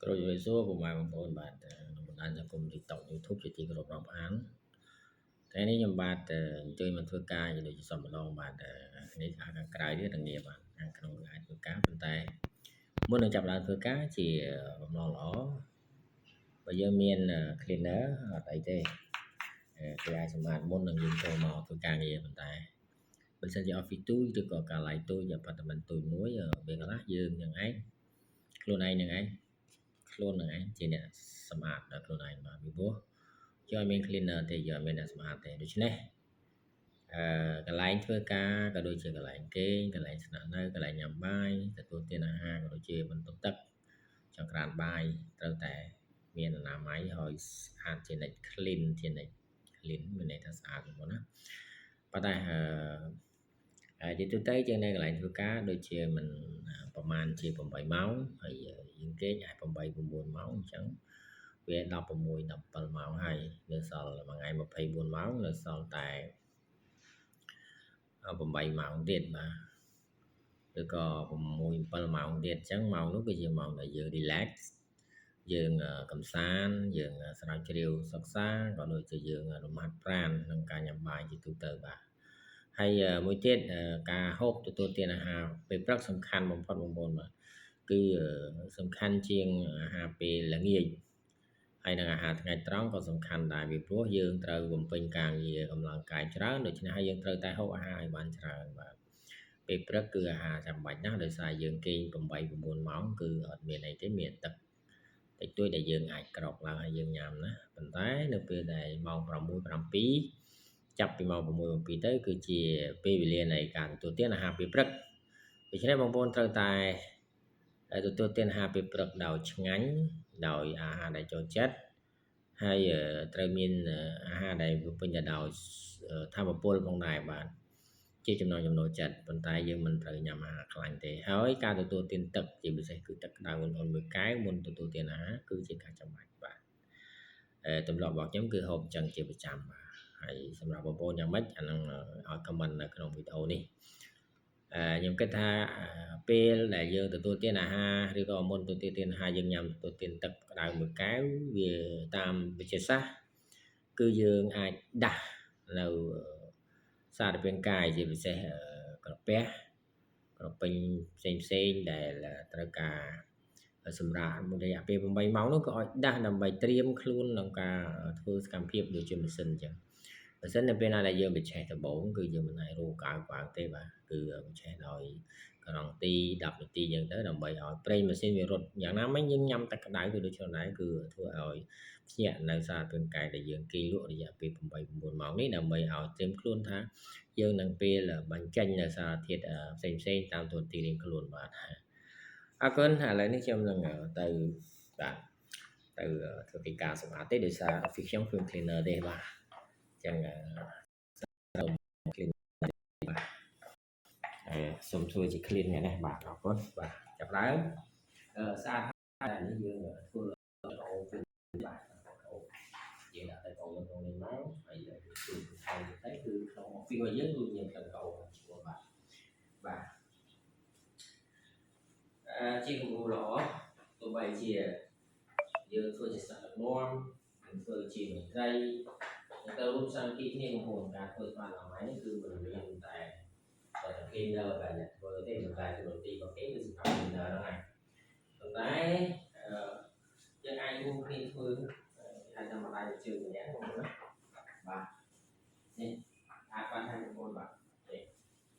Rồi về số của bạn tôi bạn mình đang cho cùng TikTok YouTube chỉ có đọc án thế này nhưng bạn chơi mình thưa ca thì để xong một lần bạn này khá cái đấy rất nghiệp bạn đang không ai thưa cá bên tay muốn được chập lại thưa cá chỉ mòn lỏ bây giờ miền cleaner ở tại đây cái ai xong bạn muốn được dùng tô màu thưa ca nghiệp bên tay bên sân office tôi được có cả lại tôi và apartment tôi muối ở bên lá dương như ấy luôn này như ấy luôn này chỉ là smart được luôn này mà bị bố cho mình cleaner thì giờ mình là smart thì được chứ này cái line thưa ca cái đôi chân cái line kê cái line sẵn nơi cái line nhằm bài cái tôi tiên là hai cái đôi chân mình tốt tất cho cái bài trâu tại miền là làm máy hồi hạn trên này clean trên này clean mình này thật sạch của nó bắt tay thì tôi thấy trên đây cái line thưa cá đôi chân mìnhประมาณchỉ bằng 7 máu hay những cái nhảy bằng 7 bằng 4 máu chẳngវា16 17ម៉ោងហើយនៅសល់មួយថ្ងៃ24ម៉ោងនៅសល់តែ8ម៉ោងទៀតបាទឬក៏6 7ម៉ោងទៀតអញ្ចឹងម៉ោងនោះគឺជាម៉ោងដែលយើង relax យើងកំសាន្តយើងស្រាវជ្រាវសិក្សាក៏ដូចជាយើងរមាត់ប្រាណក្នុងការញ៉ាំបាយជាទូទៅបាទហើយមួយទៀតការហូបទទួលទានអាហារពេលព្រឹកសំខាន់បំផុតបងប្អូនបាទគឺសំខាន់ជាងអាហារពេលល្ងាចហើយនឹងអាហារថ្ងៃត្រង់ក៏សំខាន់ដែរពីព្រោះយើងត្រូវបំពេញការងារកម្លាំងកាយច្រើនដូច្នេះហើយយើងត្រូវតែហូបអាហារឲ្យបានច្រើនបាទពេលព្រឹកគឺអាហារចាំបាច់ណាស់ដោយសារយើងគេង8 9ម៉ោងគឺអត់មានអីទេមានទឹកតិចតួចដែលយើងអាចក្រោកឡើងហើយយើងញ៉ាំណាប៉ុន្តែនៅពេលដែលម៉ោង6 7ចាប់ពីម៉ោង6 7ទៅគឺជាពេលវេលានៃការទទួលទានអាហារពេលព្រឹកដូច្នេះបងប្អូនត្រូវតែទទួលទានអាហារពេលព្រឹកដោយឆ្ងាញ់ដោយអាហារដែលចូលចិត្តហើយត្រូវមានអាហារដែលពេញទៅដោយថាមពលផងដែរបាទជាចំណង់ចំណូលចិត្តប៉ុន្តែយើងមិនត្រូវញ៉ាំអាហារខ្លាញ់ទេហើយការទទួលទានទឹកជាពិសេសគឺទឹកក្តៅឧណ្ហមួយកែវមុនទទួលទានអាហារគឺជាការចាំបាច់បាទទម្លាប់របស់ខ្ញុំគឺហូបចឹងជាប្រចាំបាទហើយសម្រាប់បងប្អូនយ៉ាងម៉េចអានឹងឲ្យ comment នៅក្នុងវីដេអូនេះខ្ញុំគិតថាពេលដែលយើងទទួលទានអាហារឬក៏មុនទទួលទានអាហារយើងញ៉ាំទទួលទានទឹកក្តៅមួយកែវវាតាមវិទ្យាសាស្ត្រគឺយើងអាចដាស់នៅសារពាង្គកាយជាពិសេសក្រពះក្រពេញផ្សេងដែលត្រូវការសម្រាប់រយៈពេល8ម៉ោងនោះក៏ឲ្យដាស់ដើម្បីត្រៀមខ្លួនក្នុងការធ្វើសកម្មភាពដូចជាម៉ាស៊ីនអញ្ចឹងបើសិននៅពេលណាដែលយើងបិឆេះដំបូងគឺយើងមិនអាចរੂកៅទេបាទគឺបិឆេះដោយកន្លងទី10នាទីអញ្ចឹងទៅដើម្បីឲ្យប្រេងម៉ាស៊ីនវារត់យ៉ាងណាមិញយើងញ៉ាំទឹកក្តៅទៅដូចខ្លួនដែរគឺធ្វើឲ្យភ្ញាក់នៅសារពាង្គកាយដែលយើងគេលក់រយៈពេល8 9ម៉ោងនេះដើម្បីឲ្យត្រៀមខ្លួនថាយើងនឹងពេលបញ្ចេញនៅសារធាតុផ្សេងតាមទូទីរៀងខ្លួនបាទអរគុណឥឡូវនេះខ្ញុំនឹងទៅបាទទៅធ្វើកិច្ចការសម្អាតទេដោយសារ office ខ្ញុំ film cleaner ទេបាទអញ្ចឹងសូម clean បាទសូមជួយជា clean នេះបាទអរគុណបាទចាប់ដើមស្អាតហើយនេះយើងធ្វើអូវិញបាទយើងដាក់ទៅអូក្នុងនេះមកហើយគឺថែមទៅគឺក្នុង office របស់យើងគឺយើងទៅអូឈ្មោះបាទជាគំរូល្អទោះបីជាយើងធ្វើជាសាស្ត្រដឹកនាំយើងធ្វើជាមន្ត្រីទៅរួមសាមគ្គីគ្នាបងប្អូនការធ្វើស្មារតីនេះគឺមិនមានតែគេនៅតែអ្នកធ្វើទេមិនតែទូទីរបស់គេគឺសម្រាប់គេនៅហ្នឹងហើយប៉ុន្តែយើងអាចរួមគ្នាធ្វើហើយតាមម្ដាយជើងម្នាក់បងប្អូនណាបាទនេះអាចបានហើយបងប្អូនបាទនេះ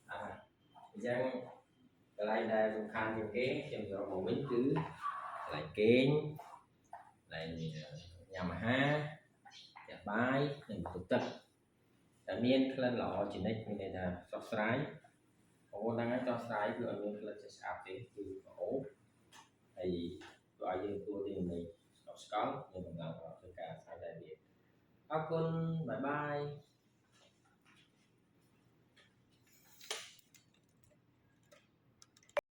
អត់ហើយអញ្ចឹងកន្លែងដែលសំខាន់ជាងគេខ្ញុំយកមកវិញគឺកន្លែងគេងកន្លែងញ៉ាំអាហារផ្ទះបាយនិងបន្ទប់ទឹកតែមានក្លិនល្អជានិច្ចមានន័យថាស្រស់ស្រាយបងប្អូនដឹងហើយស្រស់ស្រាយគឺអត់មានក្លិនស្អាតទេគឺក្រអូបហើយបើឲ្យយើងទទួលទាននៃស្កល់យើងកំឡុងធ្វើការស្អាតដែរទៀតអរគុណបាយបាយ